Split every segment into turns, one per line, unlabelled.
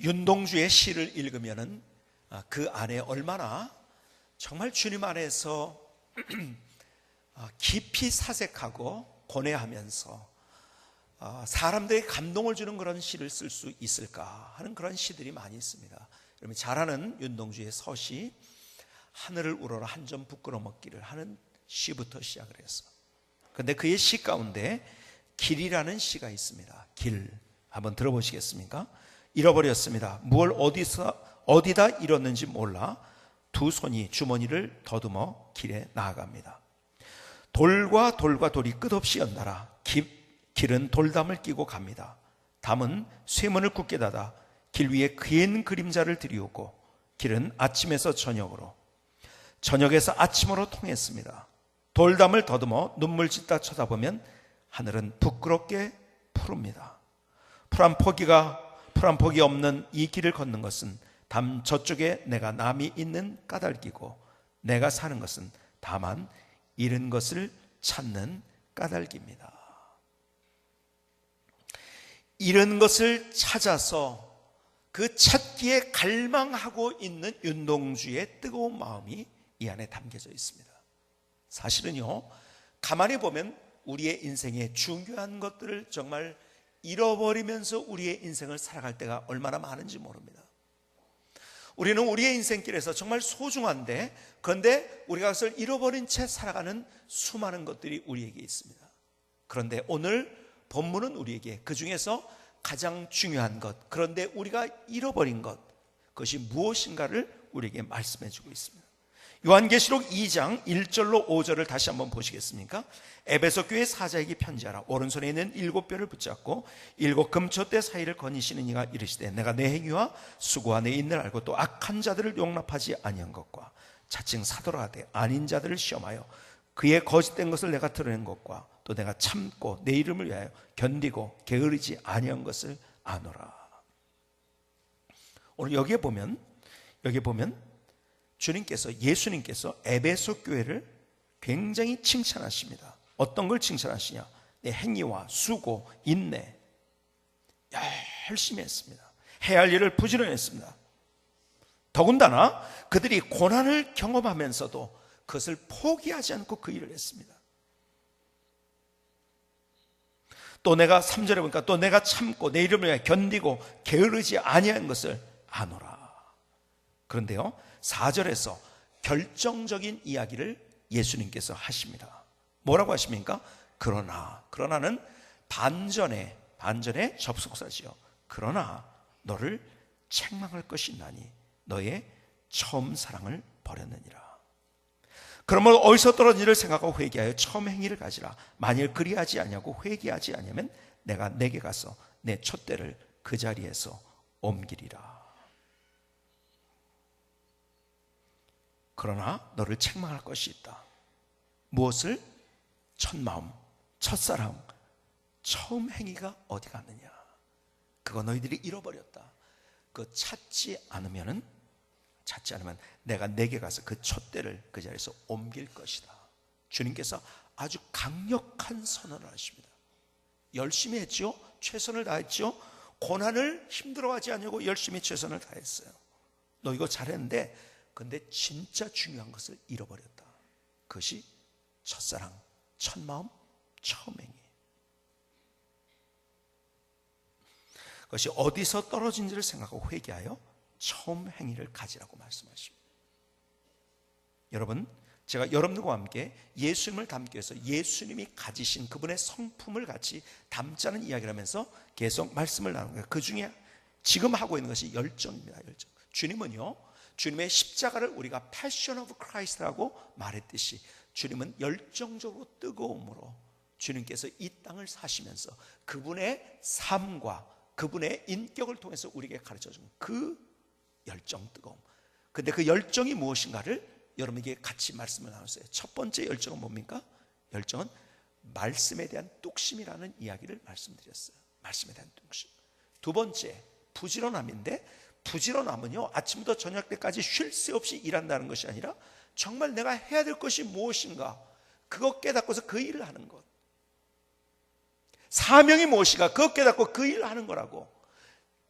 윤동주의 시를 읽으면은 그 안에 얼마나 정말 주님 안에서 깊이 사색하고 고뇌하면서 사람들에게 감동을 주는 그런 시를 쓸 수 있을까 하는 그런 시들이 많이 있습니다. 여러분 잘 아는 윤동주의 서시 하늘을 우러러 한 점 부끄러 먹기를 하는 시부터 시작을 했어. 그런데 그의 시 가운데 길이라는 시가 있습니다. 길 한번 들어보시겠습니까? 잃어버렸습니다. 무엇을 어디다 잃었는지 몰라 두 손이 주머니를 더듬어 길에 나아갑니다. 돌과 돌이 끝없이 연달아 길은 돌담을 끼고 갑니다. 담은 쇠문을 굳게 닫아 길 위에 긴 그림자를 들이우고 길은 아침에서 저녁으로 저녁에서 아침으로 통했습니다. 돌담을 더듬어 눈물 짓다 쳐다보면 하늘은 부끄럽게 푸릅니다. 풀 한 폭이 없는 이 길을 걷는 것은 담 저쪽에 내가 남이 있는 까닭이고 내가 사는 것은 다만 잃은 것을 찾는 까닭입니다. 잃은 것을 찾아서 그 찾기에 갈망하고 있는 윤동주의 뜨거운 마음이 이 안에 담겨져 있습니다. 사실은요, 가만히 보면 우리의 인생에 중요한 것들을 정말 잃어버리면서 우리의 인생을 살아갈 때가 얼마나 많은지 모릅니다. 우리는 우리의 인생길에서 정말 소중한데, 그런데 우리가 그것을 잃어버린 채 살아가는 수많은 것들이 우리에게 있습니다. 그런데 오늘 본문은 우리에게 그 중에서 가장 중요한 것, 그런데 우리가 잃어버린 것, 그것이 무엇인가를 우리에게 말씀해 주고 있습니다. 요한계시록 2장 1절로 5절을 다시 한번 보시겠습니까? 에베소 교회 사자에게 편지하라. 오른손에 있는 7뼈를 붙잡고 7 금촛대 사이를 거니시는 이가 이르시되 내가 내 행위와 수고와 내 인을 알고 또 악한 자들을 용납하지 아니한 것과 자칭 사도라 하되 아닌 자들을 시험하여 그의 거짓된 것을 내가 드러낸 것과 또 내가 참고 내 이름을 위하여 견디고 게으르지 아니한 것을 아노라. 오늘 여기에 보면 예수님께서 에베소 교회를 굉장히 칭찬하십니다. 어떤 걸 칭찬하시냐? 내 행위와 수고, 인내, 열심히 했습니다. 해야 할 일을 부지런히 했습니다. 더군다나 그들이 고난을 경험하면서도 그것을 포기하지 않고 그 일을 했습니다. 또 내가 3절에 보니까 또 내가 참고 내 이름을 위하여 견디고 게으르지 아니한 것을 아노라. 그런데요, 4절에서 결정적인 이야기를 예수님께서 하십니다. 뭐라고 하십니까? 그러나는 반전의 접속사지요. 그러나 너를 책망할 것이 있나니 너의 처음 사랑을 버렸느니라. 그러면 어디서 떨어진지를 생각하고 회개하여 처음 행위를 가지라. 만일 그리하지 아니하고 회개하지 아니하면 내가 내게 가서 내 촛대를 그 자리에서 옮기리라. 그러나 너를 책망할 것이 있다. 무엇을? 첫 마음, 첫사랑, 처음 행위가 어디 갔느냐? 그거 너희들이 잃어버렸다. 그거 찾지 않으면 내가 내게 가서 그 촛대를 그 자리에서 옮길 것이다. 주님께서 아주 강력한 선언을 하십니다. 열심히 했죠. 최선을 다했죠. 고난을 힘들어하지 않냐고 열심히 최선을 다했어요. 너 이거 잘했는데 근데 진짜 중요한 것을 잃어버렸다. 그것이 첫사랑, 첫마음, 처음 행위. 그것이 어디서 떨어진지를 생각하고 회개하여 처음 행위를 가지라고 말씀하십니다. 여러분, 제가 여러분들과 함께 예수님을 담기 위해서 예수님이 가지신 그분의 성품을 같이 담자는 이야기를 하면서 계속 말씀을 나누는 거예요. 그 중에 지금 하고 있는 것이 열정입니다. 열정. 주님은요, 주님의 십자가를 우리가 Passion of Christ라고 말했듯이 주님은 열정적으로 뜨거움으로 주님께서 이 땅을 사시면서 그분의 삶과 그분의 인격을 통해서 우리에게 가르쳐준 그 열정, 뜨거움. 근데 그 열정이 무엇인가를 여러분에게 같이 말씀을 나눴어요. 첫 번째 열정은 뭡니까? 열정은 말씀에 대한 뚝심이라는 이야기를 말씀드렸어요. 말씀에 대한 뚝심. 두 번째, 부지런함인데, 부지런함은요, 아침부터 저녁 때까지 쉴 새 없이 일한다는 것이 아니라 정말 내가 해야 될 것이 무엇인가, 그거 깨닫고서 그 일을 하는 것. 사명이 무엇인가, 그거 깨닫고 그 일을 하는 거라고.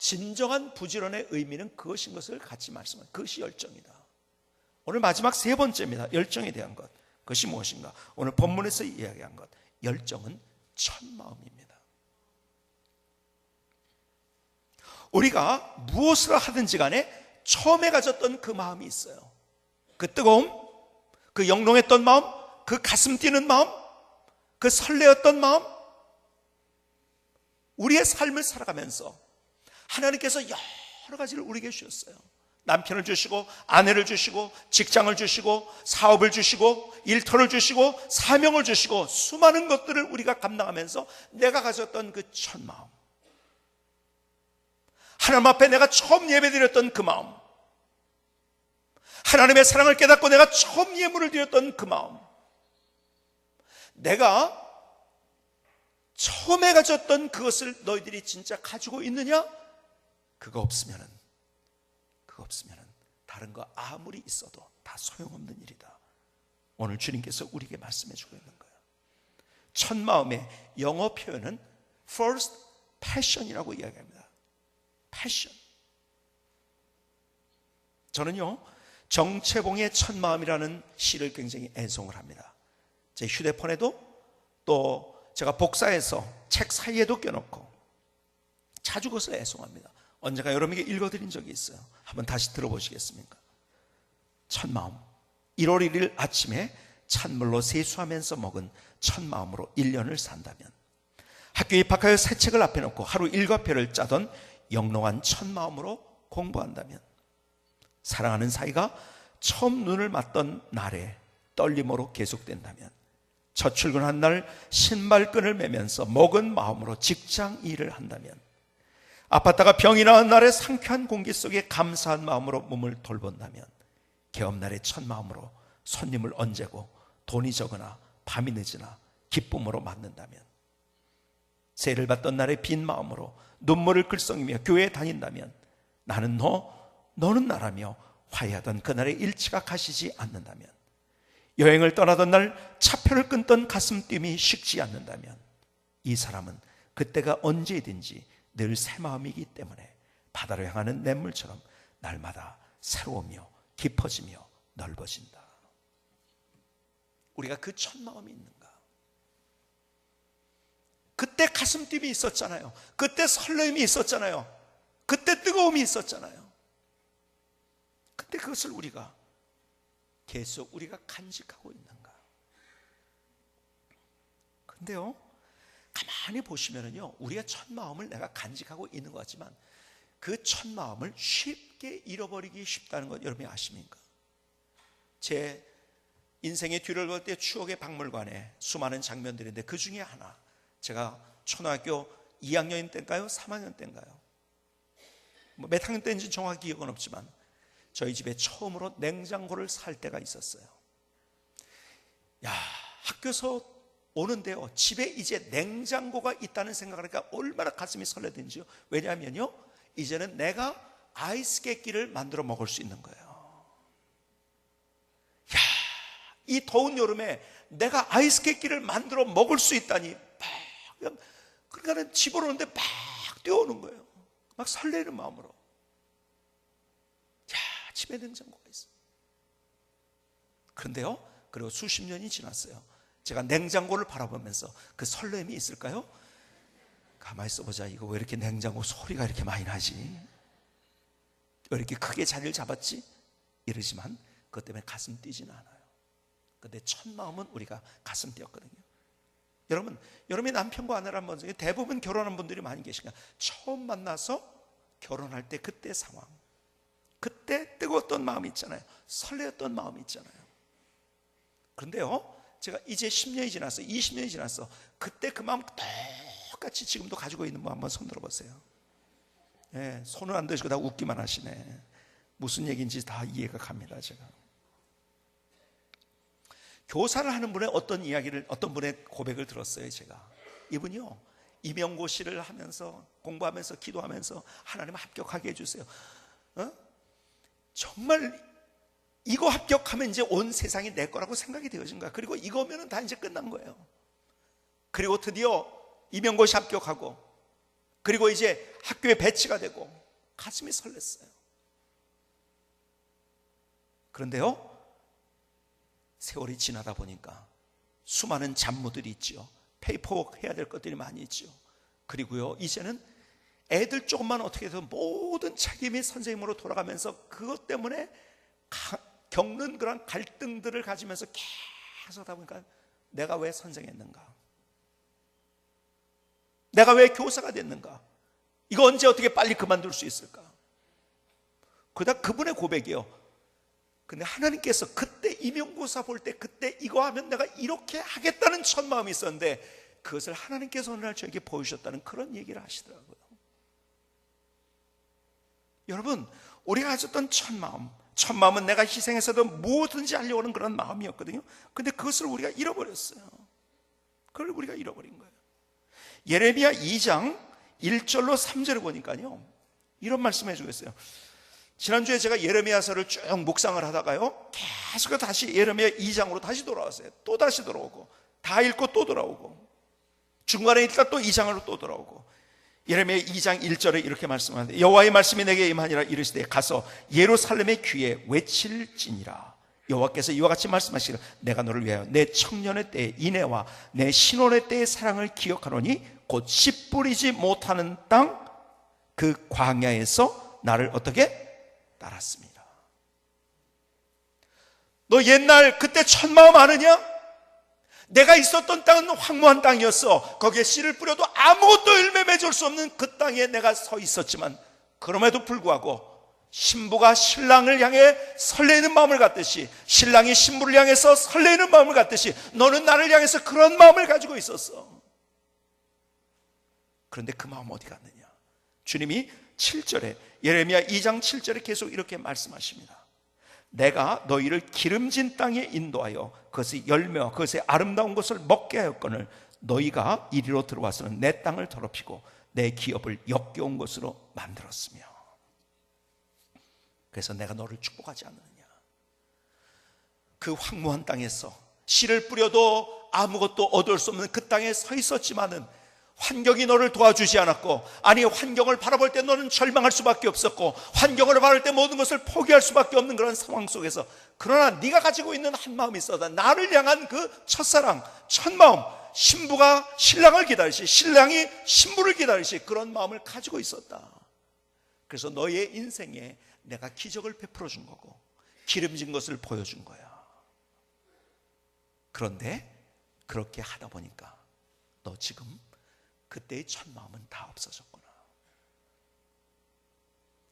진정한 부지런의 의미는 그것인 것을 같이 말씀합니다. 그것이 열정이다. 오늘 마지막 세 번째입니다. 열정에 대한 것. 그것이 무엇인가? 오늘 본문에서 이야기한 것. 열정은 첫 마음입니다. 우리가 무엇을 하든지 간에 처음에 가졌던 그 마음이 있어요. 그 뜨거움, 그 영롱했던 마음, 그 가슴 뛰는 마음, 그 설레었던 마음. 우리의 삶을 살아가면서 하나님께서 여러 가지를 우리에게 주셨어요. 남편을 주시고 아내를 주시고 직장을 주시고 사업을 주시고 일터를 주시고 사명을 주시고 수많은 것들을 우리가 감당하면서 내가 가졌던 그 첫 마음, 하나님 앞에 내가 처음 예배드렸던 그 마음, 하나님의 사랑을 깨닫고 내가 처음 예물을 드렸던 그 마음, 내가 처음에 가졌던 그것을 너희들이 진짜 가지고 있느냐? 그거 없으면은 다른 거 아무리 있어도 다 소용없는 일이다. 오늘 주님께서 우리에게 말씀해 주고 있는 거예요. 첫 마음의 영어 표현은 first passion이라고 이야기합니다. passion. 저는요, 정채봉의 첫 마음이라는 시를 굉장히 애송을 합니다. 제 휴대폰에도 또 제가 복사해서 책 사이에도 껴놓고 자주 그것을 애송합니다. 언젠가 여러분에게 읽어드린 적이 있어요. 한번 다시 들어보시겠습니까? 첫 마음. 1월 1일 아침에 찬물로 세수하면서 먹은 첫 마음으로 1년을 산다면, 학교에 입학하여 새 책을 앞에 놓고 하루 일과표를 짜던 영롱한 첫 마음으로 공부한다면, 사랑하는 사이가 처음 눈을 맞던 날에 떨림으로 계속된다면, 첫 출근한 날 신발끈을 매면서 먹은 마음으로 직장 일을 한다면, 아팠다가 병이 나은 날의 상쾌한 공기 속에 감사한 마음으로 몸을 돌본다면, 개업날의 첫 마음으로 손님을 언제고 돈이 적으나 밤이 늦으나 기쁨으로 맞는다면, 세를 받던 날의 빈 마음으로 눈물을 글썽이며 교회에 다닌다면, 나는 너는 나라며 화해하던 그날의 일치가 가시지 않는다면, 여행을 떠나던 날 차표를 끊던 가슴 뛰음이 식지 않는다면, 이 사람은 그때가 언제든지 늘 새 마음이기 때문에 바다로 향하는 냇물처럼 날마다 새로우며 깊어지며 넓어진다. 우리가 그 첫 마음이 있는가? 그때 가슴 뛰음이 있었잖아요. 그때 설렘이 있었잖아요. 그때 뜨거움이 있었잖아요. 근데 그것을 우리가 계속 간직하고 있는가? 근데요, 가만히 보시면은요, 우리가 첫 마음을 내가 간직하고 있는 것 같지만 그 첫 마음을 쉽게 잃어버리기 쉽다는 것 여러분이 아십니까? 제 인생의 뒤를 볼 때 추억의 박물관에 수많은 장면들인데, 그 중에 하나, 제가 초등학교 2학년 때인가요? 3학년 때인가요? 몇 학년 때인지 정확히 기억은 없지만 저희 집에 처음으로 냉장고를 살 때가 있었어요. 야, 학교에서 오는데요, 집에 이제 냉장고가 있다는 생각을 하니까 얼마나 가슴이 설레든지요. 왜냐하면요, 이제는 내가 아이스 깨끼를 만들어 먹을 수 있는 거예요. 야, 이 더운 여름에 내가 아이스 깨끼를 만들어 먹을 수 있다니, 그러니까 집으로 오는데 막 뛰어오는 거예요. 막 설레는 마음으로. 야, 집에 냉장고가 있어. 그런데요, 그리고 수십 년이 지났어요. 제가 냉장고를 바라보면서 그 설렘이 있을까요? 가만히 있어보자. 이거 왜 이렇게 냉장고 소리가 이렇게 많이 나지? 왜 이렇게 크게 자리를 잡았지? 이러지만 그것 때문에 가슴 뛰지는 않아요. 근데 첫 마음은 우리가 가슴 뛰었거든요. 여러분이 남편과 아내란 분 중에 대부분 결혼한 분들이 많이 계시니까 처음 만나서 결혼할 때 그때 상황, 그때 뜨거웠던 마음이 있잖아요. 설레었던 마음이 있잖아요. 그런데요, 제가 이제 10년이 지났어, 20년이 지났어. 그때 그 마음 똑같이 지금도 가지고 있는 분 한번 손 들어보세요. 예, 손을 안 드시고 다 웃기만 하시네. 무슨 얘기인지 다 이해가 갑니다. 제가 교사를 하는 분의 어떤 분의 고백을 들었어요. 제가 이분이요, 임용고시를 하면서 공부하면서 기도하면서 하나님 합격하게 해주세요. 정말 이거 합격하면 이제 온 세상이 내 거라고 생각이 되어진 거야. 그리고 이거면은 다 이제 끝난 거예요. 그리고 드디어 임용고시 합격하고 그리고 이제 학교에 배치가 되고 가슴이 설렜어요. 그런데요, 세월이 지나다 보니까 수많은 잡무들이 있지요. 페이퍼워크 해야 될 것들이 많이 있지요. 그리고요, 이제는 애들 조금만 어떻게 해서 모든 책임이 선생님으로 돌아가면서 그것 때문에 겪는 그런 갈등들을 가지면서 계속 하다 보니까 내가 왜 선생했는가? 내가 왜 교사가 됐는가? 이거 언제 어떻게 빨리 그만둘 수 있을까? 그러다 그분의 고백이요. 근데 하나님께서 그때 임용고사 볼 때 그때 이거 하면 내가 이렇게 하겠다는 첫 마음이 있었는데 그것을 하나님께서 오늘날 저에게 보여주셨다는 그런 얘기를 하시더라고요. 여러분, 우리가 가졌던 첫 마음은 내가 희생해서도 무엇든지 하려고 하는 그런 마음이었거든요. 근데 그것을 우리가 잃어버렸어요. 그걸 우리가 잃어버린 거예요. 예레미야 2장 1절로 3절을 보니까요, 이런 말씀해 주겠어요. 지난주에 제가 예레미야서를 쭉 묵상을 하다가요, 계속 다시 예레미야 2장으로 다시 돌아왔어요. 또 다시 돌아오고, 다 읽고 또 돌아오고, 중간에 있다가 또 2장으로 또 돌아오고. 예레미야 2장 1절에 이렇게 말씀하는데, 여호와의 말씀이 내게 임하니라. 이르시되 가서 예루살렘의 귀에 외칠지니라. 여호와께서 이와 같이 말씀하시기를 내가 너를 위하여 내 청년의 때의 인애와 내 신혼의 때의 사랑을 기억하노니 곧 씨 뿌리지 못하는 땅 그 광야에서 나를 어떻게 따랐습니다. 너 옛날 그때 첫 마음 아느냐? 내가 있었던 땅은 황무한 땅이었어. 거기에 씨를 뿌려도 아무것도 열매 맺을 수 없는 그 땅에 내가 서 있었지만 그럼에도 불구하고 신부가 신랑을 향해 설레이는 마음을 갖듯이, 신랑이 신부를 향해서 설레이는 마음을 갖듯이 너는 나를 향해서 그런 마음을 가지고 있었어. 그런데 그 마음 어디 갔느냐? 주님이 7절에, 예레미야 2장 7절에 계속 이렇게 말씀하십니다. 내가 너희를 기름진 땅에 인도하여 그것의 열매와 그것의 아름다운 것을 먹게 하였거늘 너희가 이리로 들어와서는 내 땅을 더럽히고 내 기업을 역겨운 것으로 만들었으며. 그래서 내가 너를 축복하지 않느냐. 그 황무한 땅에서 씨를 뿌려도 아무것도 얻을 수 없는 그 땅에 서 있었지만은 환경이 너를 도와주지 않았고, 아니 환경을 바라볼 때 너는 절망할 수밖에 없었고, 환경을 바라볼 때 모든 것을 포기할 수밖에 없는 그런 상황 속에서, 그러나 네가 가지고 있는 한 마음이 있었다. 나를 향한 그 첫사랑, 첫 마음, 신부가 신랑을 기다리시, 신랑이 신부를 기다리시, 그런 마음을 가지고 있었다. 그래서 너의 인생에 내가 기적을 베풀어 준 거고 기름진 것을 보여준 거야. 그런데 그렇게 하다 보니까 너 지금 그때의 첫 마음은 다 없어졌구나.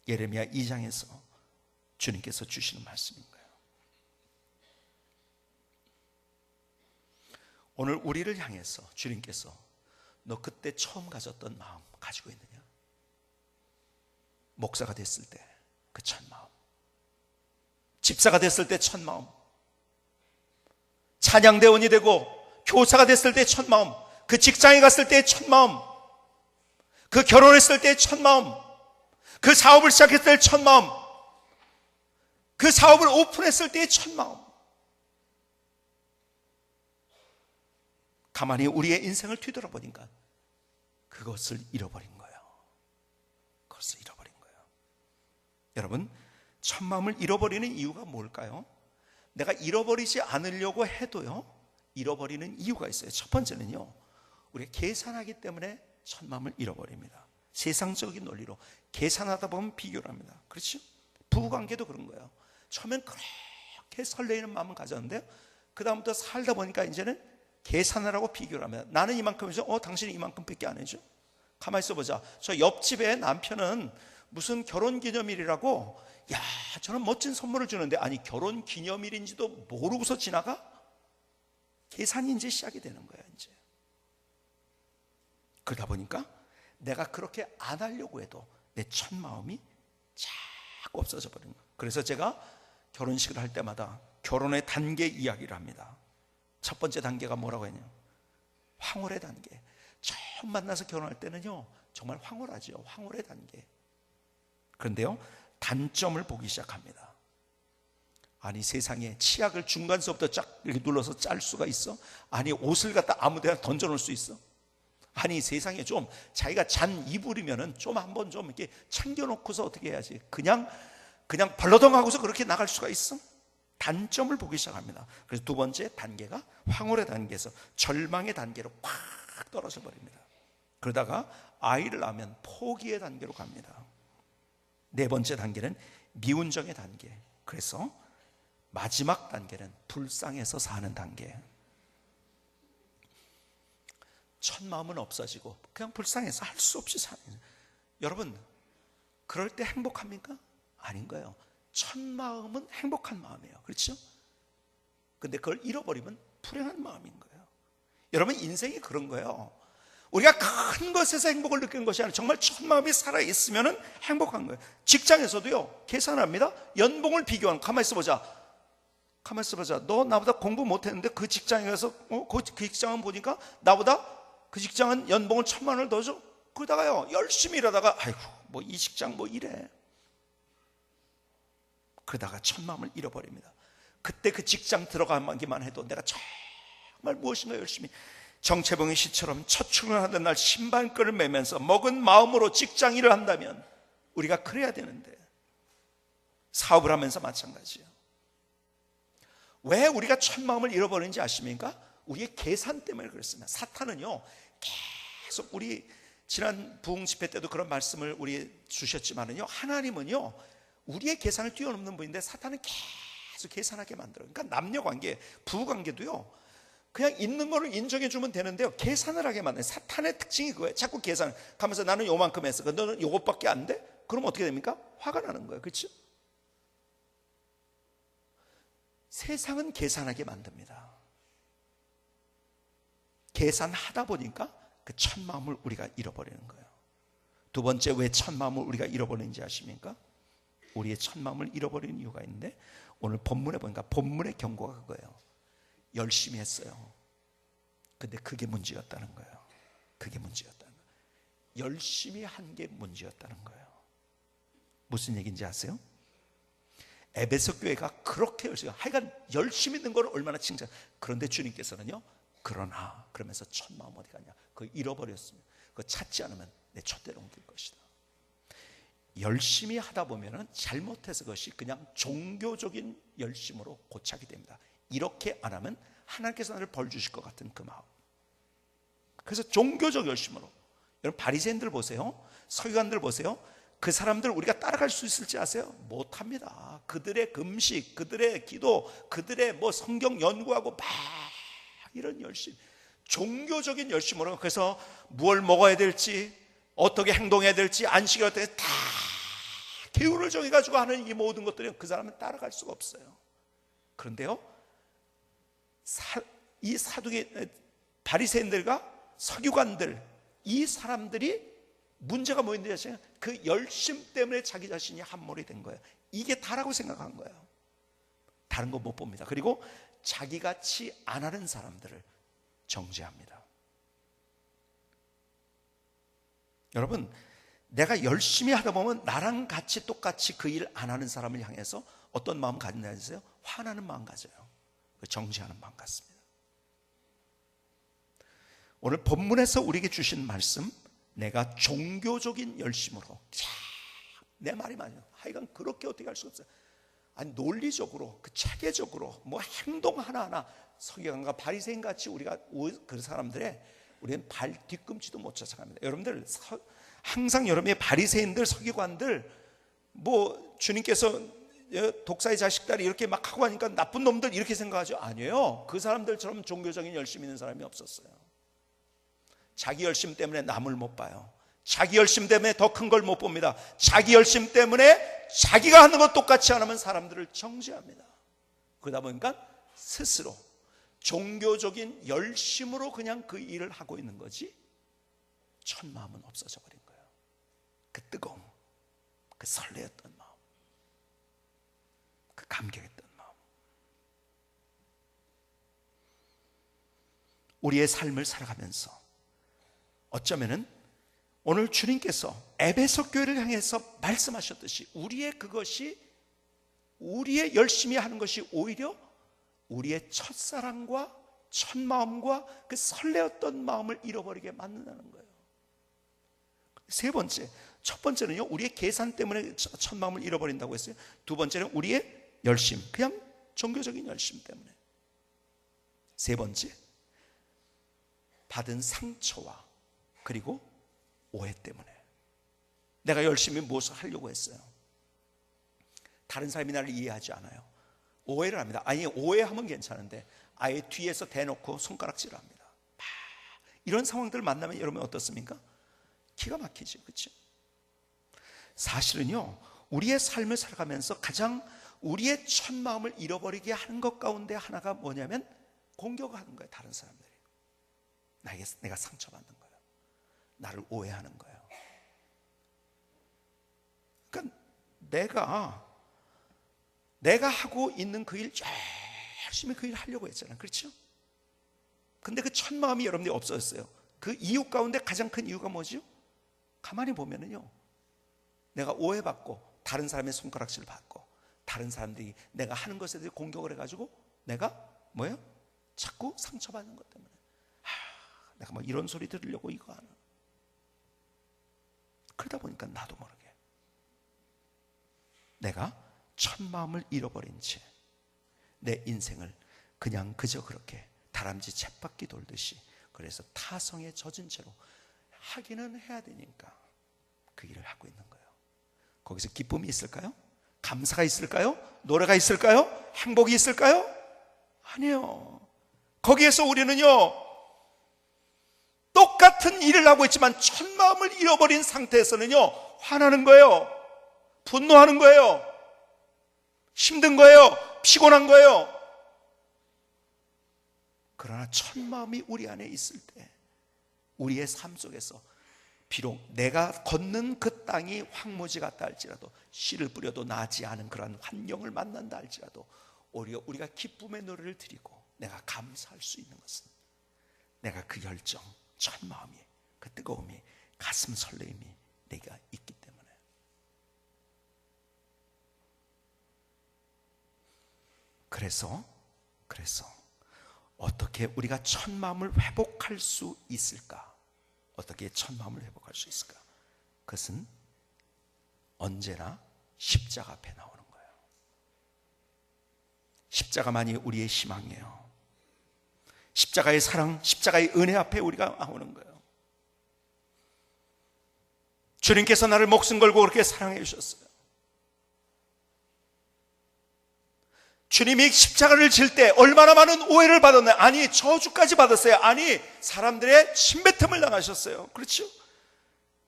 예레미야 2장에서 주님께서 주시는 말씀인 거예요. 오늘 우리를 향해서 주님께서 너 그때 처음 가졌던 마음 가지고 있느냐? 목사가 됐을 때 그 첫 마음, 집사가 됐을 때 첫 마음, 찬양대원이 되고 교사가 됐을 때 첫 마음, 그 직장에 갔을 때의 첫 마음, 그 결혼했을 때의 첫 마음, 그 사업을 시작했을 때의 첫 마음, 그 사업을 오픈했을 때의 첫 마음. 가만히 우리의 인생을 뒤돌아보니까 그것을 잃어버린 거예요. 그것을 잃어버린 거예요. 여러분, 첫 마음을 잃어버리는 이유가 뭘까요? 내가 잃어버리지 않으려고 해도요, 잃어버리는 이유가 있어요. 첫 번째는요, 우리가 계산하기 때문에 첫 마음을 잃어버립니다. 세상적인 논리로 계산하다 보면 비교를 합니다. 그렇죠? 부부관계도 그런 거예요. 처음엔 그렇게 설레이는 마음을 가졌는데요, 그 다음부터 살다 보니까 이제는 계산을 하고 비교를 합니다. 나는 이만큼 해줘, 당신이 이만큼밖에 안 해줘. 가만히 있어보자. 저 옆집에 남편은 무슨 결혼기념일이라고, 야, 저는 멋진 선물을 주는데, 아니 결혼기념일인지도 모르고서 지나가? 계산이 이제 시작이 되는 거예요. 이제 그러다 보니까 내가 그렇게 안 하려고 해도 내 첫 마음이 자꾸 없어져 버리는 거예요. 그래서 제가 결혼식을 할 때마다 결혼의 단계 이야기를 합니다. 첫 번째 단계가 뭐라고 했냐? 황홀의 단계. 처음 만나서 결혼할 때는요, 정말 황홀하죠. 황홀의 단계. 그런데요, 단점을 보기 시작합니다. 아니 세상에 치약을 중간서부터 쫙 이렇게 눌러서 짤 수가 있어? 아니 옷을 갖다 아무 데나 던져놓을 수 있어? 아니 세상에 좀 자기가 잔 이불이면은 좀 한번 좀 이렇게 챙겨놓고서 어떻게 해야지. 그냥 벌러덩 하고서 그렇게 나갈 수가 있어? 단점을 보기 시작합니다. 그래서 두 번째 단계가 황홀의 단계에서 절망의 단계로 꽉 떨어져 버립니다. 그러다가 아이를 낳으면 포기의 단계로 갑니다. 네 번째 단계는 미운정의 단계. 그래서 마지막 단계는 불쌍해서 사는 단계. 첫 마음은 없어지고 그냥 불쌍해서 할 수 없이 사는. 여러분 그럴 때 행복합니까? 아닌 거예요. 첫 마음은 행복한 마음이에요. 그렇죠? 근데 그걸 잃어버리면 불행한 마음인 거예요. 여러분 인생이 그런 거예요. 우리가 큰 것에서 행복을 느끼는 것이 아니라 정말 첫 마음이 살아있으면 행복한 거예요. 직장에서도요 계산합니다. 연봉을 비교하는. 가만히 있어보자. 너 나보다 공부 못했는데 그 직장에 가서 그 직장은 보니까 나보다 그 직장은 연봉을 1,000만 원을 더 줘. 그러다가요 열심히 일하다가 아이고 뭐 이 직장 뭐 이래. 그러다가 첫 마음을 잃어버립니다. 그때 그 직장 들어가기만 해도 내가 정말 무엇인가 열심히 정체봉의 시처럼 첫 출근하던 날 신발끈을 매면서 먹은 마음으로 직장 일을 한다면 우리가 그래야 되는데 사업을 하면서 마찬가지예요. 왜 우리가 첫 마음을 잃어버리는지 아십니까? 우리의 계산 때문에 그렇습니다. 사탄은요 계속 우리 지난 부흥 집회 때도 그런 말씀을 우리 주셨지만은요 하나님은요 우리의 계산을 뛰어넘는 분인데 사탄은 계속 계산하게 만들어요. 그러니까 남녀관계, 부부관계도요 그냥 있는 거를 인정해 주면 되는데요 계산을 하게 만들어요. 사탄의 특징이 그거예요. 자꾸 계산 하면서 나는 요만큼 했어. 너는 요것밖에 안 돼? 그럼 어떻게 됩니까? 화가 나는 거예요. 그렇죠? 세상은 계산하게 만듭니다. 계산하다 보니까 그 첫 마음을 우리가 잃어버리는 거예요. 두 번째 왜 첫 마음을 우리가 잃어버리는지 아십니까? 우리의 첫 마음을 잃어버리는 이유가 있는데 오늘 본문에 보니까 본문의 경고가 그거예요. 열심히 했어요. 근데 그게 문제였다는 거예요. 그게 문제였다는 거예요. 열심히 한 게 문제였다는 거예요. 무슨 얘기인지 아세요? 에베소 교회가 그렇게 열심히, 하여간 열심히 든 거를 얼마나 칭찬. 그런데 주님께서는요 그러나 그러면서 첫 마음 어디 갔냐? 그거 잃어버렸습니다. 그거 찾지 않으면 내 촛대로 옮길 것이다. 열심히 하다 보면은 잘못해서 그것이 그냥 종교적인 열심으로 고착이 됩니다. 이렇게 안 하면 하나님께서 나를 벌 주실 것 같은 그 마음. 그래서 종교적 열심으로. 여러분 바리새인들 보세요. 서기관들 보세요. 그 사람들 우리가 따라갈 수 있을지 아세요? 못합니다. 그들의 금식, 그들의 기도, 그들의 뭐 성경 연구하고 막 이런 열심, 종교적인 열심으로. 그래서 무엇을 먹어야 될지, 어떻게 행동해야 될지, 안식일 어떻게 다 기운을 정해가지고 하는 이 모든 것들이 그 사람은 따라갈 수가 없어요. 그런데요 이 사두개 바리새인들과 서기관들, 이 사람들이 문제가 뭐였는지 아시나요? 그 열심 때문에 자기 자신이 함몰이 된 거예요. 이게 다라고 생각한 거예요. 다른 거 못 봅니다. 그리고 자기같이 안 하는 사람들을 정죄합니다. 여러분 내가 열심히 하다 보면 나랑 같이 똑같이 그 일 안 하는 사람을 향해서 어떤 마음 가진다 했어요? 화나는 마음 가져요. 정죄하는 마음 같습니다. 오늘 본문에서 우리에게 주신 말씀, 내가 종교적인 열심으로, 내 말이 맞아요. 하여간 그렇게 어떻게 할 수가 없어요. 아니 논리적으로, 그 체계적으로 뭐 행동 하나하나 서기관과 바리새인 같이 우리가 그 사람들의 우리는 발 뒤꿈치도 못 쫓아갑니다. 여러분들 항상 여러분의 바리새인들, 서기관들 뭐 주님께서 독사의 자식들이 이렇게 막 하고 하니까 나쁜 놈들 이렇게 생각하죠? 아니에요. 그 사람들처럼 종교적인 열심 있는 사람이 없었어요. 자기 열심 때문에 남을 못 봐요. 자기 열심 때문에 더 큰 걸 못 봅니다. 자기 열심 때문에 자기가 하는 것 똑같이 안 하면 사람들을 정죄합니다. 그러다 보니까 스스로 종교적인 열심으로 그냥 그 일을 하고 있는 거지 첫 마음은 없어져 버린 거예요. 그 뜨거움, 그 설레었던 마음, 그 감격했던 마음. 우리의 삶을 살아가면서 어쩌면은 오늘 주님께서 에베소 교회를 향해서 말씀하셨듯이 우리의 열심히 하는 것이 오히려 우리의 첫사랑과 첫 마음과 그 설레었던 마음을 잃어버리게 만든다는 거예요. 세 번째, 첫 번째는요, 우리의 계산 때문에 첫 마음을 잃어버린다고 했어요. 두 번째는 우리의 열심, 그냥 종교적인 열심 때문에. 세 번째, 받은 상처와 그리고 오해 때문에. 내가 열심히 무엇을 하려고 했어요. 다른 사람이 나를 이해하지 않아요. 오해를 합니다. 아니, 오해하면 괜찮은데 아예 뒤에서 대놓고 손가락질을 합니다. 이런 상황들을 만나면 여러분 어떻습니까? 기가 막히죠. 그렇죠? 사실은요, 우리의 삶을 살아가면서 가장 우리의 첫 마음을 잃어버리게 하는 것 가운데 하나가 뭐냐면 공격하는 거예요. 다른 사람들이 내가 상처받는 거예요. 나를 오해하는 거예요. 그러니까 내가 하고 있는 그 일 열심히 그 일 하려고 했잖아요. 그렇죠? 근데 그 첫 마음이 여러분들이 없어졌어요. 그 이유 가운데 가장 큰 이유가 뭐죠? 가만히 보면은요, 내가 오해받고 다른 사람의 손가락질 받고 다른 사람들이 내가 하는 것에 대해 공격을 해가지고 내가 뭐예요? 자꾸 상처받는 것 때문에 내가 뭐 이런 소리 들으려고 이거 하나. 그러다 보니까 나도 모르게 내가 첫 마음을 잃어버린 채 내 인생을 그냥 그저 그렇게 다람쥐 쳇바퀴 돌듯이, 그래서 타성에 젖은 채로 하기는 해야 되니까 그 일을 하고 있는 거예요. 거기서 기쁨이 있을까요? 감사가 있을까요? 노래가 있을까요? 행복이 있을까요? 아니요. 거기에서 우리는요, 똑같은 일을 하고 있지만 첫 마음을 잃어버린 상태에서는요, 화나는 거예요. 분노하는 거예요. 힘든 거예요. 피곤한 거예요. 그러나 첫 마음이 우리 안에 있을 때 우리의 삶 속에서 비록 내가 걷는 그 땅이 황무지 같다 할지라도, 씨를 뿌려도 나지 않은 그러한 환경을 만난다 할지라도 오히려 우리가 기쁨의 노래를 드리고 내가 감사할 수 있는 것은 내가 그 열정, 첫 마음이, 그 뜨거움이, 가슴 설레임이 내가 있기 때문에. 그래서 어떻게 우리가 첫 마음을 회복할 수 있을까? 어떻게 첫 마음을 회복할 수 있을까? 그것은 언제나 십자가 앞에 나오는 거예요. 십자가만이 우리의 희망이에요. 십자가의 사랑, 십자가의 은혜 앞에 우리가 나오는 거예요. 주님께서 나를 목숨 걸고 그렇게 사랑해 주셨어요. 주님이 십자가를 질 때 얼마나 많은 오해를 받았나요? 아니, 저주까지 받았어요. 아니, 사람들의 침뱉음을 당하셨어요. 그렇죠?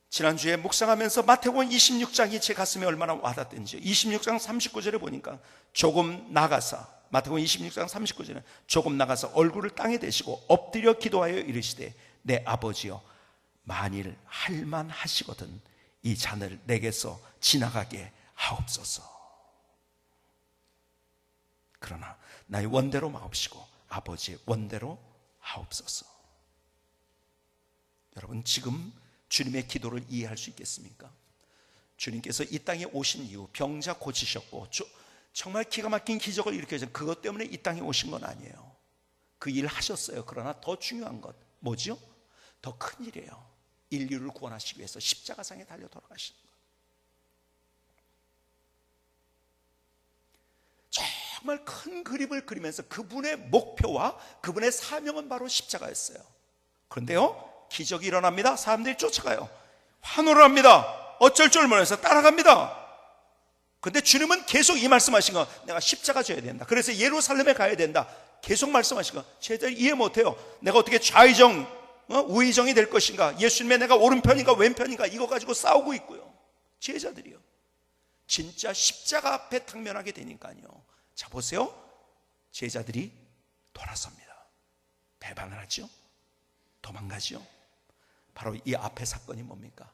지난주에 묵상하면서 마태복음 26장이 제 가슴에 얼마나 와닿던지요. 26장 39절에 보니까 조금 나가사, 마태복음 26장 39절에 조금 나가서 얼굴을 땅에 대시고 엎드려 기도하여 이르시되, 내 아버지여, 만일 할만하시거든 이 잔을 내게서 지나가게 하옵소서. 그러나 나의 원대로 마옵시고 아버지의 원대로 하옵소서. 여러분, 지금 주님의 기도를 이해할 수 있겠습니까? 주님께서 이 땅에 오신 이후 병자 고치셨고 정말 기가 막힌 기적을 일으켜서 그것 때문에 이 땅에 오신 건 아니에요. 그 일 하셨어요. 그러나 더 중요한 것 뭐죠? 더 큰 일이에요. 인류를 구원하시기 위해서 십자가상에 달려 돌아가신 것. 정말 큰 그림을 그리면서 그분의 목표와 그분의 사명은 바로 십자가였어요. 그런데요, 기적이 일어납니다. 사람들이 쫓아가요. 환호를 합니다. 어쩔 줄 모르면서 따라갑니다. 그런데 주님은 계속 이 말씀하신 거, 내가 십자가 져야 된다, 그래서 예루살렘에 가야 된다, 계속 말씀하신 거 제대로 이해 못해요. 내가 어떻게 좌의정, 우의정이 될 것인가, 예수님의 내가 오른편인가 왼편인가 이거 가지고 싸우고 있고요. 제자들이요. 진짜 십자가 앞에 당면하게 되니까요, 자 보세요, 제자들이 돌아섭니다. 배반을 하죠. 도망가죠. 바로 이 앞에 사건이 뭡니까?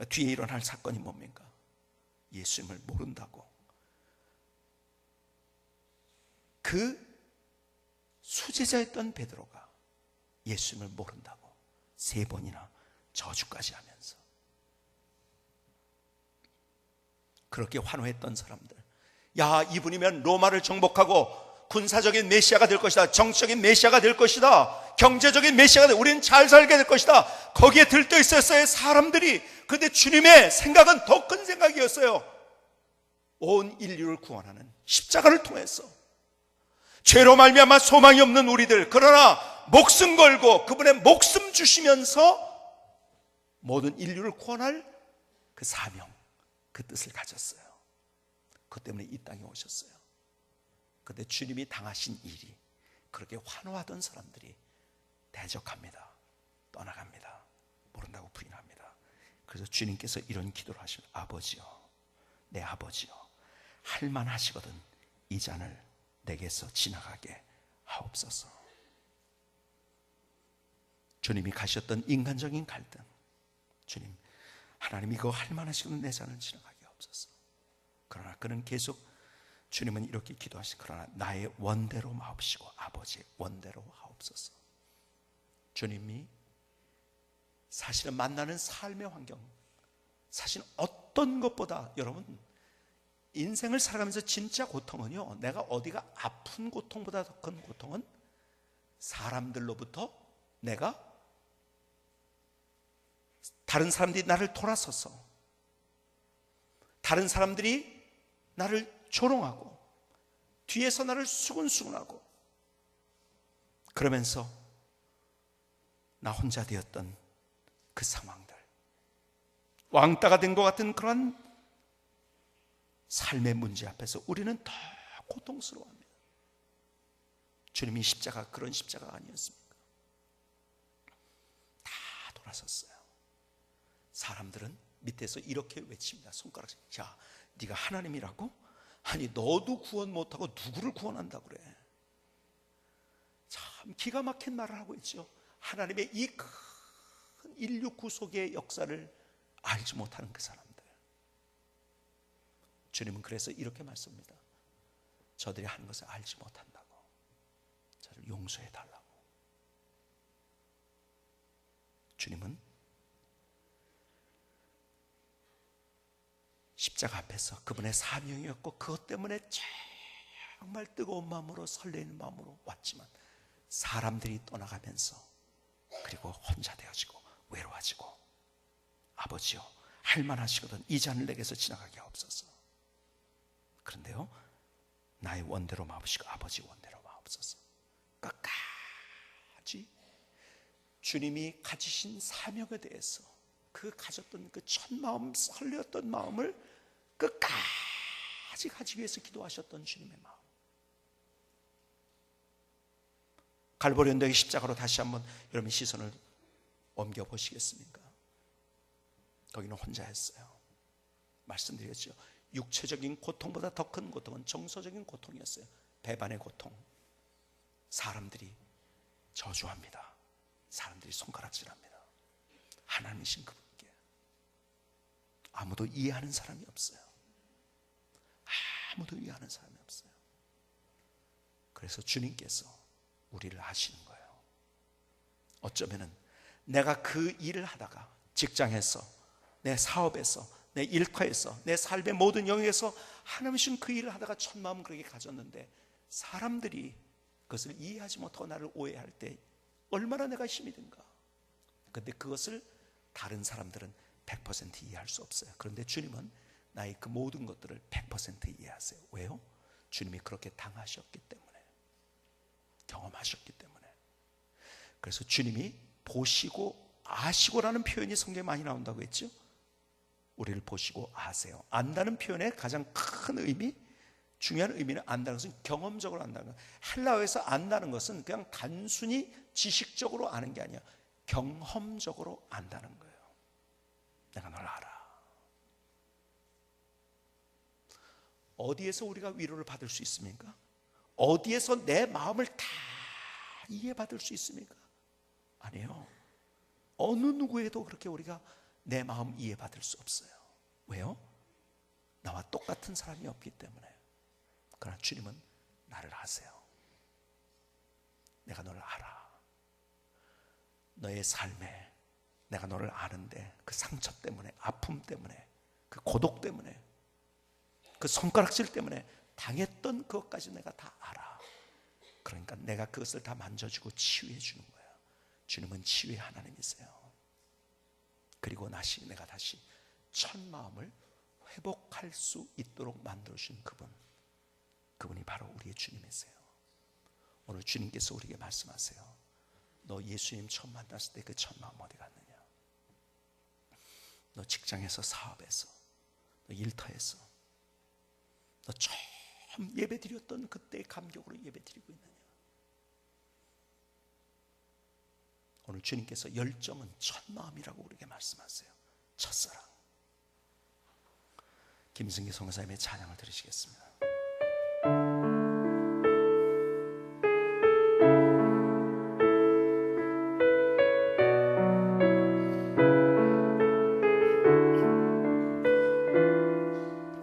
뒤에 일어날 사건이 뭡니까? 예수님을 모른다고. 그 수제자였던 베드로가 예수님을 모른다고 3번이나 저주까지 하면서 그렇게 환호했던 사람들, 야, 이분이면 로마를 정복하고 군사적인 메시아가 될 것이다, 정치적인 메시아가 될 것이다, 경제적인 메시아가 될, 우리는 잘 살게 될 것이다, 거기에 들떠 있었어요 사람들이. 그런데 주님의 생각은 더 큰 생각이었어요. 온 인류를 구원하는 십자가를 통해서 죄로 말미암아 소망이 없는 우리들, 그러나 목숨 걸고 그분의 목숨 주시면서 모든 인류를 구원할 그 사명, 그 뜻을 가졌어요. 그것 때문에 이 땅에 오셨어요. 그런데 주님이 당하신 일이, 그렇게 환호하던 사람들이 대적합니다. 떠나갑니다. 모른다고 부인합니다. 그래서 주님께서 이런 기도를 하시면, 아버지요, 내 아버지요, 할만하시거든 이 잔을 내게서 지나가게 하옵소서. 주님이 가셨던 인간적인 갈등, 주님, 하나님이 그거 할만하시거든 내 잔을 지나가게 하옵소서. 그러나 그는 계속, 주님은 이렇게 기도하시니, 그러나 나의 원대로 마옵시고 아버지의 원대로 하옵소서. 주님이 사실은 만나는 삶의 환경, 사실 어떤 것보다, 여러분 인생을 살아가면서 진짜 고통은요, 내가 어디가 아픈 고통보다 더 큰 고통은 사람들로부터, 내가 다른 사람들이 나를 돌아서서, 다른 사람들이 나를 조롱하고 뒤에서 나를 수군수군하고 그러면서 나 혼자 되었던 그 상황들, 왕따가 된 것 같은 그런 삶의 문제 앞에서 우리는 더 고통스러워합니다. 주님이 십자가, 그런 십자가가 아니었습니까? 다 돌아섰어요. 사람들은 밑에서 이렇게 외칩니다. 손가락, 야, 네가 하나님이라고? 아니 너도 구원 못하고 누구를 구원한다고 그래? 참 기가 막힌 말을 하고 있죠. 하나님의 이 큰 인류 구속의 역사를 알지 못하는 그 사람들. 주님은 그래서 이렇게 말씀합니다. 저들이 하는 것을 알지 못한다고, 저를 용서해 달라고. 주님은 십자가 앞에서 그분의 사명이었고, 그것 때문에 정말 뜨거운 마음으로, 설레는 마음으로 왔지만, 사람들이 떠나가면서, 그리고 혼자 되어지고 외로워지고, 아버지요, 할만하시거든 이 잔을 내게서 지나가게 하옵소서. 그런데요, 나의 원대로 마옵시고 아버지 원대로 마옵소서. 끝까지 주님이 가지신 사명에 대해서, 그 가졌던 그 첫 마음, 설레었던 마음을 끝까지 가지기 위해서 기도하셨던 주님의 마음. 갈보리 언덕의 십자가로 다시 한번 여러분 시선을 옮겨 보시겠습니까? 거기는 혼자였어요. 말씀드렸죠. 육체적인 고통보다 더 큰 고통은 정서적인 고통이었어요. 배반의 고통. 사람들이 저주합니다. 사람들이 손가락질합니다. 하나님이신 그분께 아무도 이해하는 사람이 없어요. 아무도 이해하는 사람이 없어요. 그래서 주님께서 우리를 아시는 거예요. 어쩌면은 내가 그 일을 하다가, 직장에서, 내 사업에서, 내 일터에서, 내 삶의 모든 영역에서 하나님이신 그 일을 하다가 첫 마음 그렇게 가졌는데, 사람들이 그것을 이해하지 못하고 나를 오해할 때 얼마나 내가 힘이 든가. 그런데 그것을 다른 사람들은 100% 이해할 수 없어요. 그런데 주님은 나의 그 모든 것들을 100% 이해하세요. 왜요? 주님이 그렇게 당하셨기 때문에, 경험하셨기 때문에. 그래서 주님이 보시고 아시고라는 표현이 성경에 많이 나온다고 했죠. 우리를 보시고 아세요. 안다는 표현의 가장 큰 의미, 중요한 의미는, 안다는 것은 경험적으로 안다는 것. 헬라어에서 안다는 것은 그냥 단순히 지식적으로 아는 게 아니야. 경험적으로 안다는 거예요. 내가 널 알아. 어디에서 우리가 위로를 받을 수 있습니까? 어디에서 내 마음을 다 이해받을 수 있습니까? 아니에요. 어느 누구에도 그렇게 우리가 내 마음 이해받을 수 없어요. 왜요? 나와 똑같은 사람이 없기 때문에. 그러나 주님은 나를 아세요. 내가 너를 알아. 너의 삶에 내가 너를 아는데, 그 상처 때문에, 아픔 때문에, 그 고독 때문에, 그 손가락질 때문에 당했던 그것까지 내가 다 알아. 그러니까 내가 그것을 다 만져주고 치유해 주는 거예요. 주님은 치유의 하나님이세요. 그리고 내가 다시 첫 마음을 회복할 수 있도록 만들어주신 그분이 바로 우리의 주님이세요. 오늘 주님께서 우리에게 말씀하세요. 너 예수님 처음 만났을 때 그 첫 마음 어디 갔느냐? 너 직장에서, 사업에서, 너 일터에서, 너 처음 예배드렸던 그때의 감격으로 예배드리고 있느냐? 오늘 주님께서 열정은 첫 마음이라고 우리에게 말씀하세요. 첫사랑. 김승기 선교사님의 찬양을 들으시겠습니다.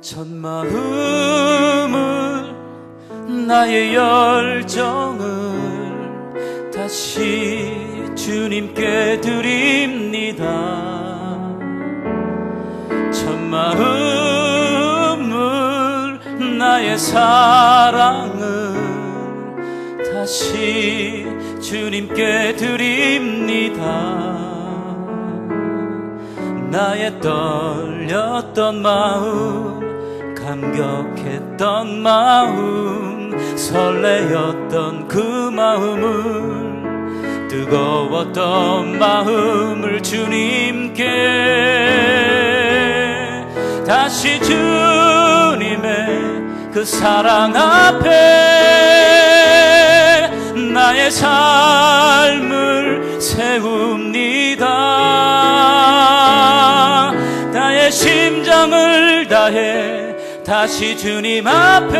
첫 마음을 나의 열정을 다시 주님께 드립니다. 첫 마음을 나의 사랑을 다시 주님께 드립니다. 나의 떨렸던 마음, 감격했던 마음, 설레었던 그 마음을, 뜨거웠던 마음을 주님께 다시 주님의 그 사랑 앞에 나의 삶을 세웁니다. 나의 심장을 다해 다시 주님 앞에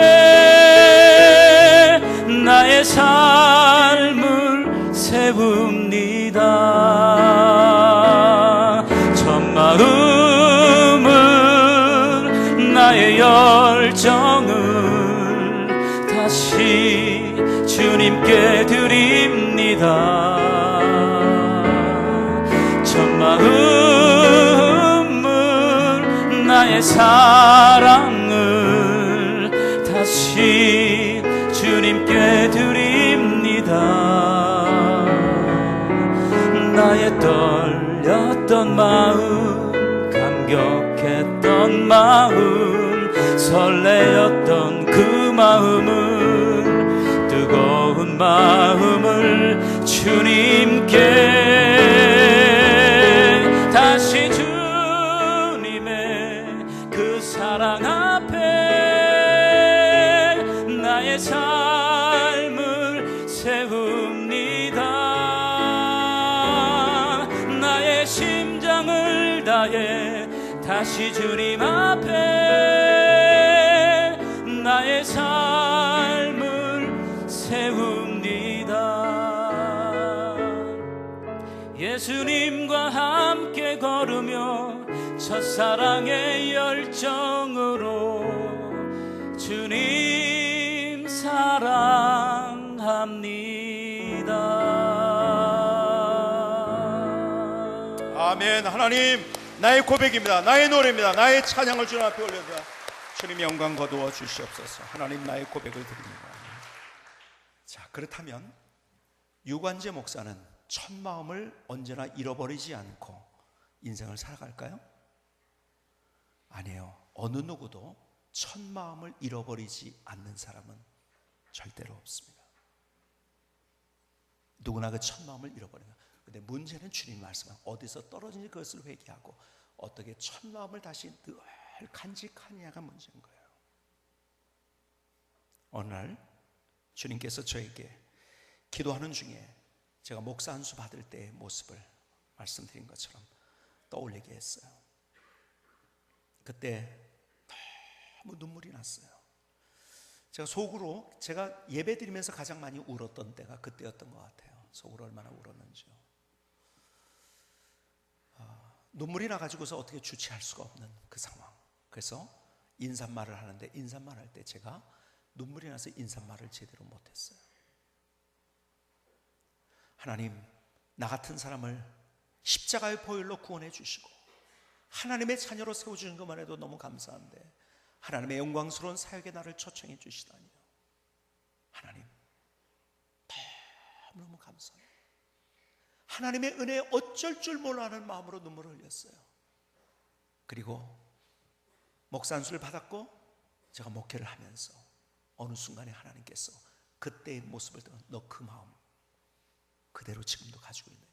나의 삶을 세웁니다. 첫 마음을 나의 열정을 다시 주님께 드립니다. 첫 마음을 나의 사랑을 다시 주님께 드립니다. 나의 떨렸던 마음, 감격했던 마음, 설레었던 그 마음을, 뜨거운 마음을 주님께 다시 주님의 그 사랑 앞에 나의 삶을 세웁니다. 나의 심장을 다해 다시 주님 앞에 나의 삶을 세웁니다. 예수님과 함께 걸으며 첫사랑의 열정으로 주님 사랑합니다.
아멘. 하나님, 나의 고백입니다. 나의 노래입니다. 나의 찬양을 주님 앞에 올려드립니다. 주님 영광 거두어 주시옵소서. 하나님, 나의 고백을 드립니다. 자, 그렇다면 유관재 목사는 첫 마음을 언제나 잃어버리지 않고 인생을 살아갈까요? 아니에요. 어느 누구도 첫 마음을 잃어버리지 않는 사람은 절대로 없습니다. 누구나 그 첫 마음을 잃어버려요. 근데 문제는 주님 말씀은 어디서 떨어진지 그것을 회개하고 어떻게 첫 마음을 다시 늘 간직하느냐가 문제인 거예요. 어느 날 주님께서 저에게 기도하는 중에 제가 목사 안수 받을 때의 모습을 말씀드린 것처럼 떠올리게 했어요. 그때 너무 눈물이 났어요. 제가 속으로 제가 예배 드리면서 가장 많이 울었던 때가 그때였던 것 같아요. 속으로 얼마나 울었는지요. 눈물이 나가지고서 어떻게 주체할 수가 없는 그 상황. 그래서 인사말을 하는데 인사말 할 때 제가 눈물이 나서 인사말을 제대로 못했어요. 하나님, 나 같은 사람을 십자가의 보혈로 구원해 주시고 하나님의 자녀로 세워주는 것만 해도 너무 감사한데 하나님의 영광스러운 사역에 나를 초청해 주시다니요. 하나님, 너무너무 감사합니다. 하나님의 은혜에 어쩔 줄 몰라하는 마음으로 눈물을 흘렸어요. 그리고 목사 안수를 받았고 제가 목회를 하면서 어느 순간에 하나님께서 그때의 모습을 보고 너 그 마음 그대로 지금도 가지고 있느냐.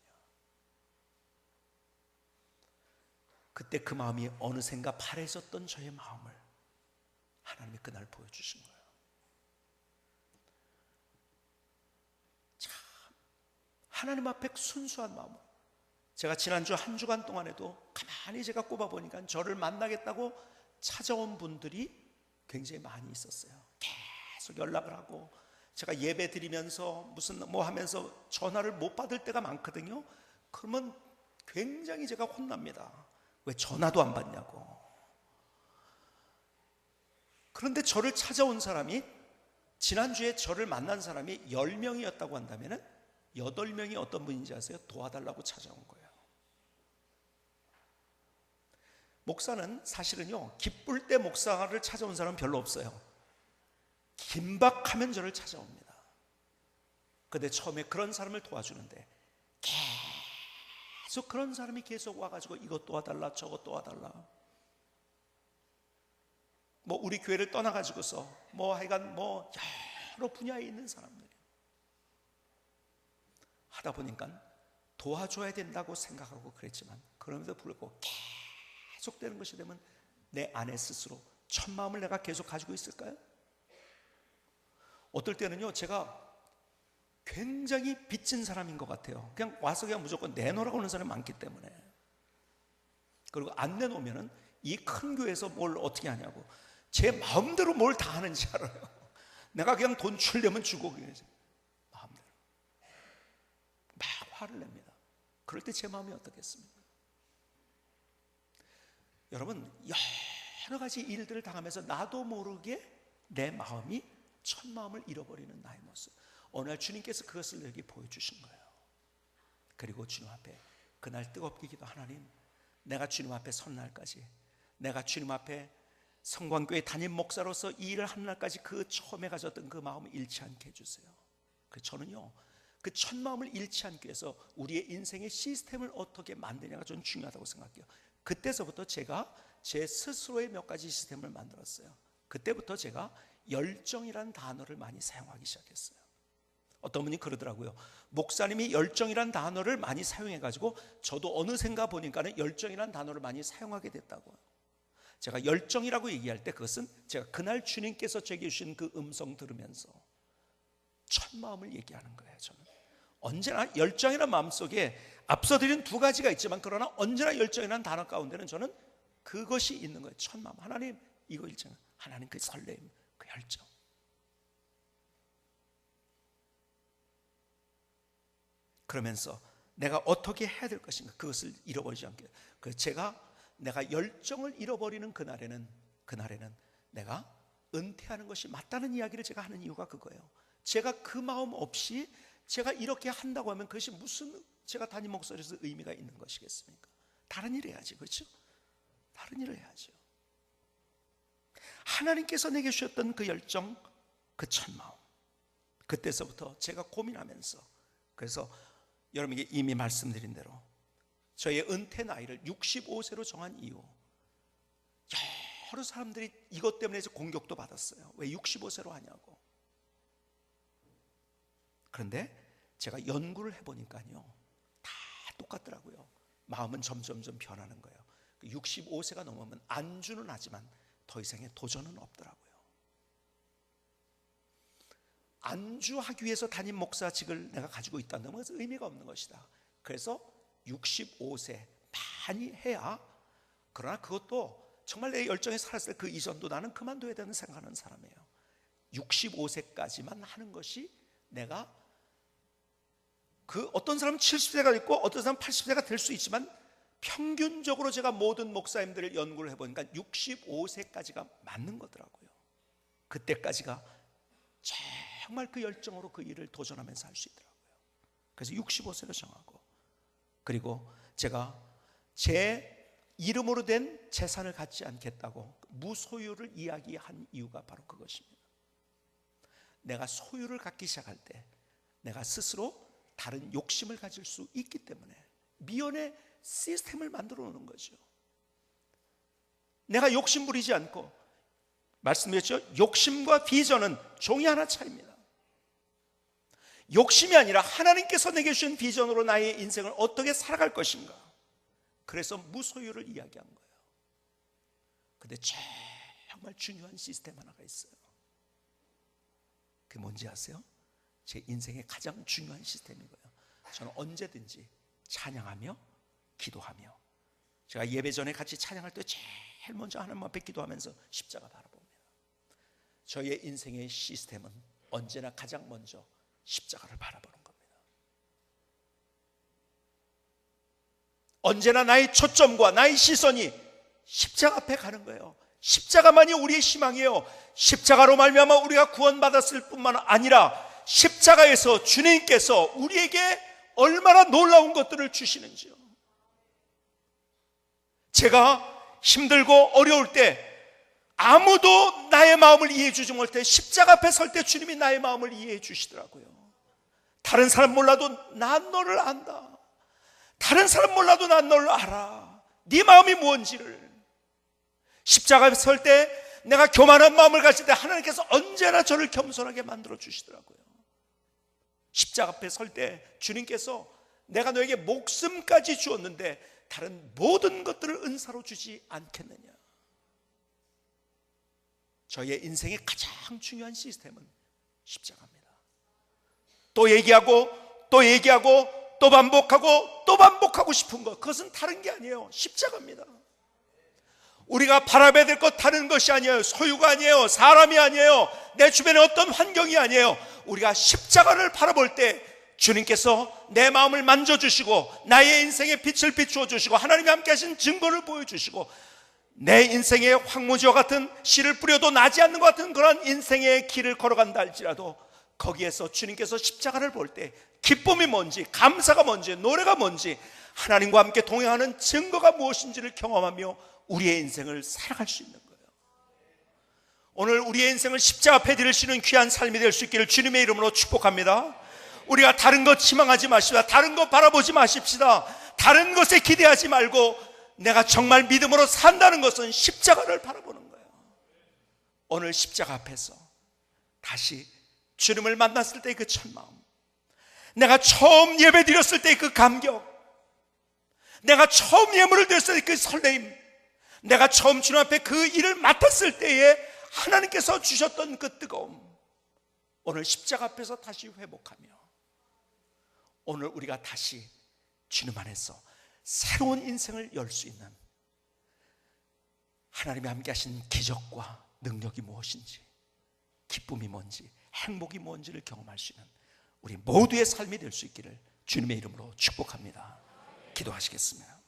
그때 그 마음이 어느샌가 파래졌던 저의 마음을 하나님이 그날 보여주신 거예요. 참 하나님 앞에 순수한 마음으로 제가 지난주 한 주간 동안에도 가만히 제가 꼽아보니까 저를 만나겠다고 찾아온 분들이 굉장히 많이 있었어요. 계속 연락을 하고 제가 예배 드리면서 무슨 뭐 하면서 전화를 못 받을 때가 많거든요. 그러면 굉장히 제가 혼납니다. 왜 전화도 안 받냐고. 그런데 저를 찾아온 사람이 지난주에 저를 만난 사람이 10명이었다고 한다면 8명이 어떤 분인지 아세요? 도와달라고 찾아온 거예요. 목사는 사실은요, 기쁠 때 목사를 찾아온 사람은 별로 없어요. 긴박하면 저를 찾아옵니다. 그런데 처음에 그런 사람을 도와주는데 계속 그런 사람이 계속 와가지고 이것 도와달라 저것 도와달라, 뭐 우리 교회를 떠나가지고서 뭐 하여간 뭐 여러 분야에 있는 사람들이 하다 보니까 도와줘야 된다고 생각하고 그랬지만 그럼에도 불구하고 계속되는 것이 되면 내 안에 스스로 첫마음을 내가 계속 가지고 있을까요? 어떨 때는요, 제가 굉장히 빚진 사람인 것 같아요. 그냥 와서 그냥 무조건 내놓으라고 하는 사람이 많기 때문에. 그리고 안 내놓으면은 이 큰 교회에서 뭘 어떻게 하냐고 제 마음대로 뭘 다 하는지 알아요. 내가 그냥 돈 주려면 주고 그냥 마음대로 막 화를 냅니다. 그럴 때 제 마음이 어떻겠습니까? 여러분, 여러 가지 일들을 당하면서 나도 모르게 내 마음이 첫 마음을 잃어버리는 나의 모습, 어느 날 주님께서 그것을 내게 보여주신 거예요. 그리고 주님 앞에 그날 뜨겁게 기도, 하나님, 내가 주님 앞에 선 날까지, 내가 주님 앞에 성광교회 담임 목사로서 이 일을 한 날까지 그 처음에 가졌던 그 마음을 잃지 않게 해주세요. 그래서 저는요, 그 첫 마음을 잃지 않기 위해서 우리의 인생의 시스템을 어떻게 만드냐가 좀 중요하다고 생각해요. 그때서부터 제가 제 스스로의 몇 가지 시스템을 만들었어요. 그때부터 제가 열정이라는 단어를 많이 사용하기 시작했어요. 어떤 분이 그러더라고요. 목사님이 열정이라는 단어를 많이 사용해가지고 저도 어느샌가 보니까는 열정이라는 단어를 많이 사용하게 됐다고요. 제가 열정이라고 얘기할 때 그것은 제가 그날 주님께서 제게 주신 그 음성 들으면서 첫 마음을 얘기하는 거예요. 저는 언제나 열정이라는 마음속에 앞서 드린 두 가지가 있지만 그러나 언제나 열정이라는 단어 가운데는 저는 그것이 있는 거예요. 첫 마음, 하나님 이거 일정, 하나님 그 설렘, 그 열정. 그러면서 내가 어떻게 해야 될 것인가, 그것을 잃어버리지 않게. 그래서 내가 열정을 잃어버리는 그날에는 내가 은퇴하는 것이 맞다는 이야기를 제가 하는 이유가 그거예요. 제가 그 마음 없이 제가 이렇게 한다고 하면 그것이 무슨 제가 담임 목사로서 의미가 있는 것이겠습니까? 다른 일을 해야지, 그렇죠? 다른 일을 해야죠. 하나님께서 내게 주셨던 그 열정, 그 첫 마음, 그때서부터 제가 고민하면서, 그래서 여러분에게 이미 말씀드린 대로 저의 은퇴 나이를 65세로 정한 이유, 여러 사람들이 이것 때문에 공격도 받았어요. 왜 65세로 하냐고. 그런데 제가 연구를 해보니까요, 다 똑같더라고요. 마음은 점점점 변하는 거예요. 65세가 넘으면 안주는 하지만 더 이상의 도전은 없더라고요. 안주하기 위해서 담임 목사직을 내가 가지고 있다는 것은 의미가 없는 것이다. 그래서 65세 많이 해야, 그러나 그것도 정말 내 열정에 살았을 때 그 이전도 나는 그만둬야 되는 생각하는 사람이에요. 65세까지만 하는 것이 내가, 그 어떤 사람은 70세가 있고 어떤 사람은 80세가 될 수 있지만 평균적으로 제가 모든 목사님들을 연구를 해보니까 65세까지가 맞는 거더라고요. 그때까지가 정말 그 열정으로 그 일을 도전하면서 할 수 있더라고요. 그래서 65세로 정하고, 그리고 제가 제 이름으로 된 재산을 갖지 않겠다고 무소유를 이야기한 이유가 바로 그것입니다. 내가 소유를 갖기 시작할 때 내가 스스로 다른 욕심을 가질 수 있기 때문에 미연의 시스템을 만들어 놓는 거죠. 내가 욕심 부리지 않고, 말씀드렸죠? 욕심과 비전은 종이 하나 차이입니다. 욕심이 아니라 하나님께서 내게 주신 비전으로 나의 인생을 어떻게 살아갈 것인가. 그래서 무소유를 이야기한 거예요. 근데 정말 중요한 시스템 하나가 있어요. 그게 뭔지 아세요? 제 인생의 가장 중요한 시스템이고요. 저는 언제든지 찬양하며 기도하며, 제가 예배 전에 같이 찬양할 때 제일 먼저 하나님 앞에 기도하면서 십자가 바라봅니다. 저의 인생의 시스템은 언제나 가장 먼저 십자가를 바라보는 겁니다. 언제나 나의 초점과 나의 시선이 십자가 앞에 가는 거예요. 십자가만이 우리의 희망이에요. 십자가로 말미암아 우리가 구원받았을 뿐만 아니라 십자가에서 주님께서 우리에게 얼마나 놀라운 것들을 주시는지요. 제가 힘들고 어려울 때 아무도 나의 마음을 이해해 주지 못할 때 십자가 앞에 설 때 주님이 나의 마음을 이해해 주시더라고요. 다른 사람 몰라도 난 너를 안다. 다른 사람 몰라도 난 너를 알아. 네 마음이 뭔지를. 십자가 앞에 설 때 내가 교만한 마음을 가질 때 하나님께서 언제나 저를 겸손하게 만들어 주시더라고요. 십자가 앞에 설 때 주님께서 내가 너에게 목숨까지 주었는데 다른 모든 것들을 은사로 주지 않겠느냐. 저의 인생의 가장 중요한 시스템은 십자가입니다. 또 얘기하고 또 얘기하고 또 반복하고 또 반복하고 싶은 것, 그것은 다른 게 아니에요. 십자가입니다. 우리가 바라봐야 될 것 다른 것이 아니에요. 소유가 아니에요. 사람이 아니에요. 내 주변에 어떤 환경이 아니에요. 우리가 십자가를 바라볼 때 주님께서 내 마음을 만져주시고 나의 인생에 빛을 비추어 주시고 하나님이 함께 하신 증거를 보여주시고 내 인생에 황무지와 같은 씨를 뿌려도 나지 않는 것 같은 그런 인생의 길을 걸어간다 할지라도 거기에서 주님께서 십자가를 볼 때 기쁨이 뭔지, 감사가 뭔지, 노래가 뭔지, 하나님과 함께 동행하는 증거가 무엇인지를 경험하며 우리의 인생을 살아갈 수 있는 거예요. 오늘 우리의 인생을 십자가 앞에 드릴 수 있는 귀한 삶이 될 수 있기를 주님의 이름으로 축복합니다. 우리가 다른 것 희망하지 마십시다. 다른 것 바라보지 마십시다. 다른 것에 기대하지 말고 내가 정말 믿음으로 산다는 것은 십자가를 바라보는 거예요. 오늘 십자가 앞에서 다시 주님을 만났을 때 그 첫 마음, 내가 처음 예배 드렸을 때 그 감격, 내가 처음 예물을 드렸을 때 그 설레임, 내가 처음 주님 앞에 그 일을 맡았을 때에 하나님께서 주셨던 그 뜨거움, 오늘 십자가 앞에서 다시 회복하며 오늘 우리가 다시 주님 안에서 새로운 인생을 열 수 있는 하나님이 함께 하신 기적과 능력이 무엇인지, 기쁨이 뭔지, 행복이 뭔지를 경험할 수 있는 우리 모두의 삶이 될 수 있기를 주님의 이름으로 축복합니다. 기도하시겠습니다.